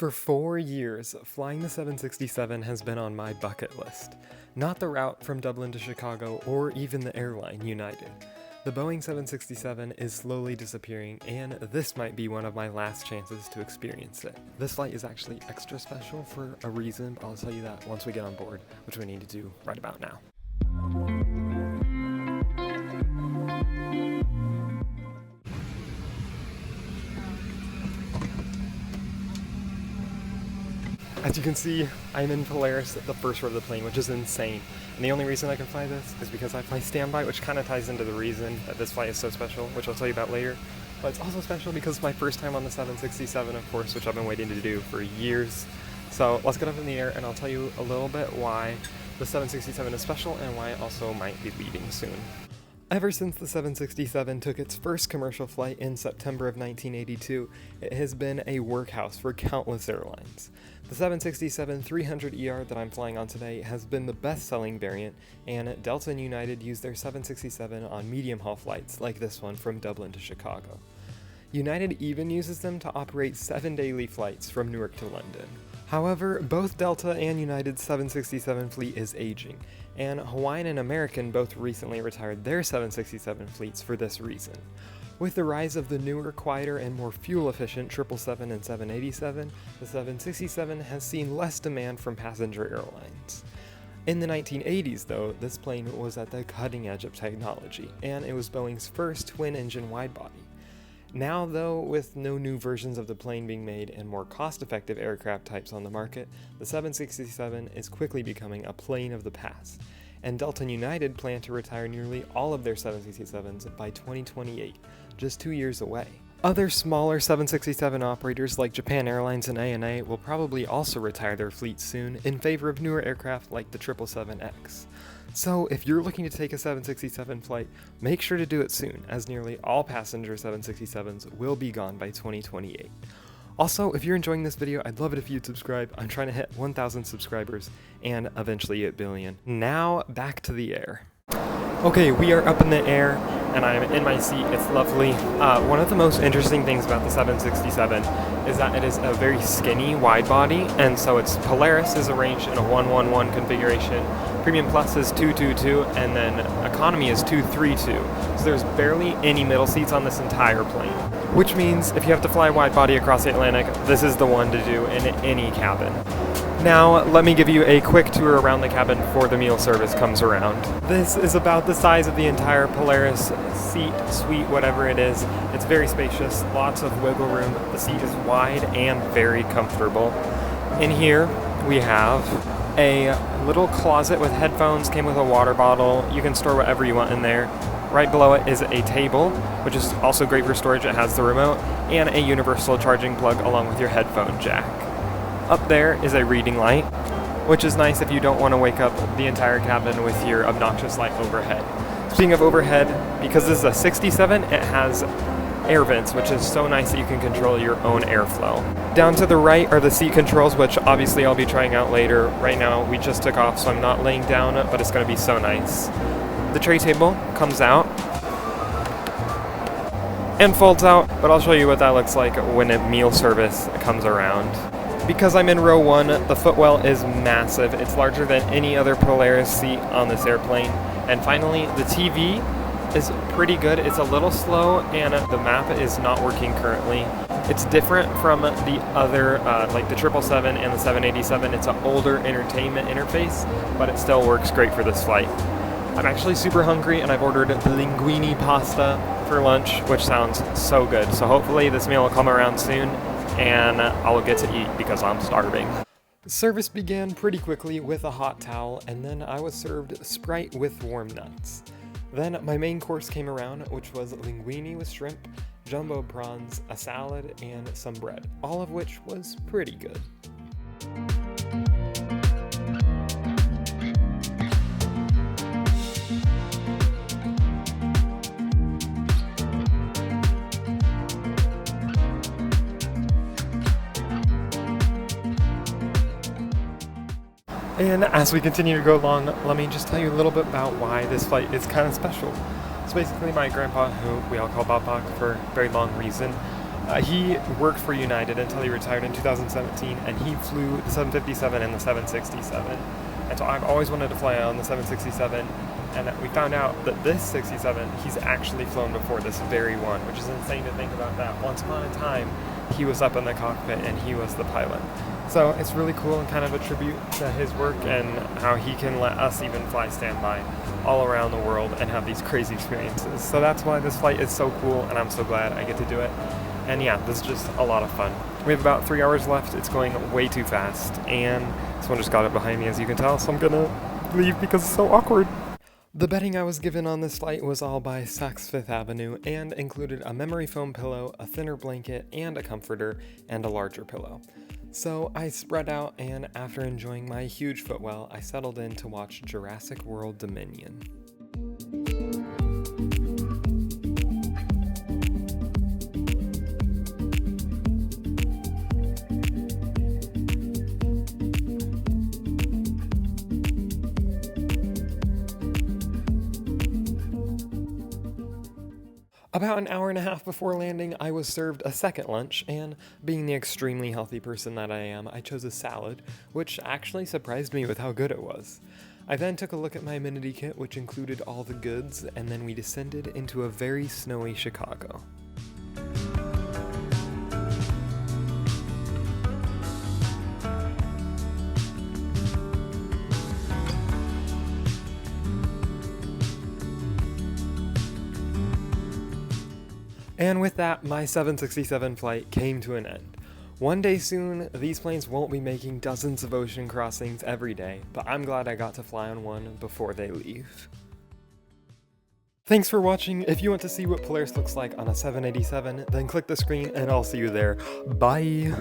For 4 years, flying the 767 has been on my bucket list. Not the route from Dublin to Chicago or even the airline, United. The Boeing 767 is slowly disappearing, and this might be one of my last chances to experience it. This flight is actually extra special for a reason, but I'll tell you that once we get on board, which we need to do right about now. As you can see, I'm in Polaris at the first row of the plane, which is insane. And the only reason I can fly this is because I fly standby, which kind of ties into the reason that this flight is so special, which I'll tell you about later. But it's also special because it's my first time on the 767, of course, which I've been waiting to do for years. So let's get up in the air and I'll tell you a little bit why the 767 is special and why it also might be leaving soon. Ever since the 767 took its first commercial flight in September of 1982, it has been a workhorse for countless airlines. The 767-300ER that I'm flying on today has been the best-selling variant, and Delta and United use their 767 on medium-haul flights like this one from Dublin to Chicago. United even uses them to operate 7 daily flights from Newark to London. However, both Delta and United's 767 fleet is aging, and Hawaiian and American both recently retired their 767 fleets for this reason. With the rise of the newer, quieter, and more fuel-efficient 777 and 787, the 767 has seen less demand from passenger airlines. In the 1980s, though, this plane was at the cutting edge of technology, and it was Boeing's first twin-engine widebody. Now, though, with no new versions of the plane being made and more cost-effective aircraft types on the market, the 767 is quickly becoming a plane of the past, and Delta and United plan to retire nearly all of their 767s by 2028, just 2 years away. Other smaller 767 operators like Japan Airlines and ANA will probably also retire their fleets soon in favor of newer aircraft like the 777X. So if you're looking to take a 767 flight, make sure to do it soon, as nearly all passenger 767s will be gone by 2028. Also, if you're enjoying this video, I'd love it if you'd subscribe. I'm trying to hit 1,000 subscribers and eventually 8 billion. Now, back to the air. Okay, we are up in the air, and I'm in my seat. It's lovely. One of the most interesting things about the 767 is that it is a very skinny wide body, and so its Polaris is arranged in a 1-1-1 configuration. Premium Plus is 2-2-2, and then Economy is 2-3-2. So there's barely any middle seats on this entire plane, which means if you have to fly a wide body across the Atlantic, this is the one to do in any cabin. Now, let me give you a quick tour around the cabin before the meal service comes around. This is about the size of the entire Polaris seat, suite, whatever it is. It's very spacious, lots of wiggle room. The seat is wide and very comfortable. In here, we have a little closet with headphones, came with a water bottle. You can store whatever you want in there. Right below it is a table, which is also great for storage. It has the remote and a universal charging plug along with your headphone jack. Up there is a reading light, which is nice if you don't want to wake up the entire cabin with your obnoxious light overhead. Speaking of overhead, because this is a 67, it has air vents, which is so nice that you can control your own airflow. Down to the right are the seat controls, which obviously I'll be trying out later. Right now, we just took off, so I'm not laying down, but it's going to be so nice. The tray table comes out and folds out, but I'll show you what that looks like when a meal service comes around. Because I'm in row 1, the footwell is massive. It's larger than any other Polaris seat on this airplane. And finally, the TV is pretty good. It's a little slow, and the map is not working currently. It's different from the other, like the 777 and the 787. It's an older entertainment interface, but it still works great for this flight. I'm actually super hungry, and I've ordered linguine pasta for lunch, which sounds so good. So hopefully this meal will come around soon, and I'll get to eat because I'm starving. Service began pretty quickly with a hot towel, and then I was served Sprite with warm nuts. Then my main course came around, which was linguine with shrimp, jumbo prawns, a salad, and some bread, all of which was pretty good. And as we continue to go along, let me just tell you a little bit about why this flight is kind of special. So basically my grandpa, who we all call Bob for a very long reason, He worked for United until he retired in 2017, and he flew the 757 and the 767. And so I've always wanted to fly on the 767, and we found out that this 67, he's actually flown before this very one, which is insane to think about that. Once upon a time, he was up in the cockpit and he was the pilot. So it's really cool and kind of a tribute to his work and how he can let us even fly standby all around the world and have these crazy experiences. So that's why this flight is so cool, and I'm so glad I get to do it. And yeah, this is just a lot of fun. We have about 3 hours left. It's going way too fast, and someone just got it behind me, as you can tell, so I'm gonna leave because it's so awkward. The bedding I was given on this flight was all by Saks Fifth Avenue and included a memory foam pillow, a thinner blanket, and a comforter, and a larger pillow. So I spread out, and after enjoying my huge footwell, I settled in to watch Jurassic World Dominion. About an hour and a half before landing, I was served a second lunch, and being the extremely healthy person that I am, I chose a salad, which actually surprised me with how good it was. I then took a look at my amenity kit, which included all the goods, and then we descended into a very snowy Chicago. And with that, my 767 flight came to an end. One day soon, these planes won't be making dozens of ocean crossings every day, but I'm glad I got to fly on one before they leave. Thanks for watching. If you want to see what Polaris looks like on a 787, then click the screen and I'll see you there. Bye!